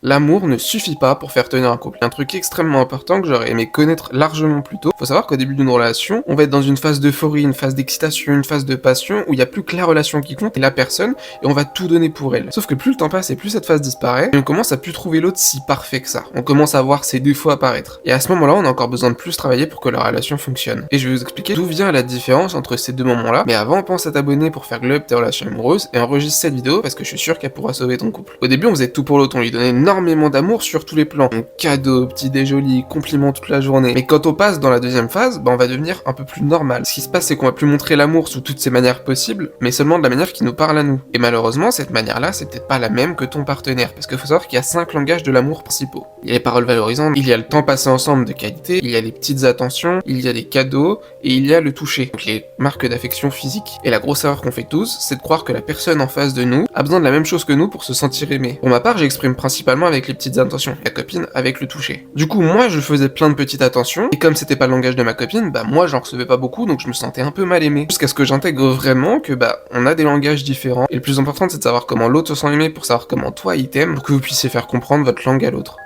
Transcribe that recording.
L'amour ne suffit pas pour faire tenir un couple. Un truc extrêmement important que j'aurais aimé connaître largement plus tôt. Faut savoir qu'au début d'une relation, on va être dans une phase d'euphorie, une phase d'excitation, une phase de passion, où il y a plus que la relation qui compte et la personne, et on va tout donner pour elle. Sauf que plus le temps passe et plus cette phase disparaît, et on commence à plus trouver l'autre si parfait que ça. On commence à voir ses défauts apparaître. Et à ce moment-là, on a encore besoin de plus travailler pour que la relation fonctionne. Et je vais vous expliquer d'où vient la différence entre ces deux moments-là. Mais avant, pense à t'abonner pour faire glow up tes relations amoureuses et enregistre cette vidéo parce que je suis sûr qu'elle pourra sauver ton couple. Au début, on faisait tout pour l'autre, on lui donnait énormément d'amour sur tous les plans. Donc cadeaux, petits déjolis, compliments toute la journée. Mais quand on passe dans la deuxième phase, on va devenir un peu plus normal. Ce qui se passe, c'est qu'on va plus montrer l'amour sous toutes ses manières possibles, mais seulement de la manière qui nous parle à nous. Et malheureusement, cette manière-là, c'est peut-être pas la même que ton partenaire, parce qu'il faut savoir qu'il y a 5 langages de l'amour principaux. Il y a les paroles valorisantes, il y a le temps passé ensemble de qualité, il y a les petites attentions, il y a les cadeaux, et il y a le toucher, donc les marques d'affection physique. Et la grosse erreur qu'on fait tous, c'est de croire que la personne en face de nous a besoin de la même chose que nous pour se sentir aimé. Pour ma part, j'exprime principalement avec les petites attentions, la copine avec le toucher. Du coup, moi, je faisais plein de petites attentions, et comme c'était pas le langage de ma copine, moi, j'en recevais pas beaucoup, donc je me sentais un peu mal aimé. Jusqu'à ce que j'intègre vraiment que, on a des langages différents, et le plus important, c'est de savoir comment l'autre se sent aimé pour savoir comment toi, il t'aime, pour que vous puissiez faire comprendre votre langue à l'autre.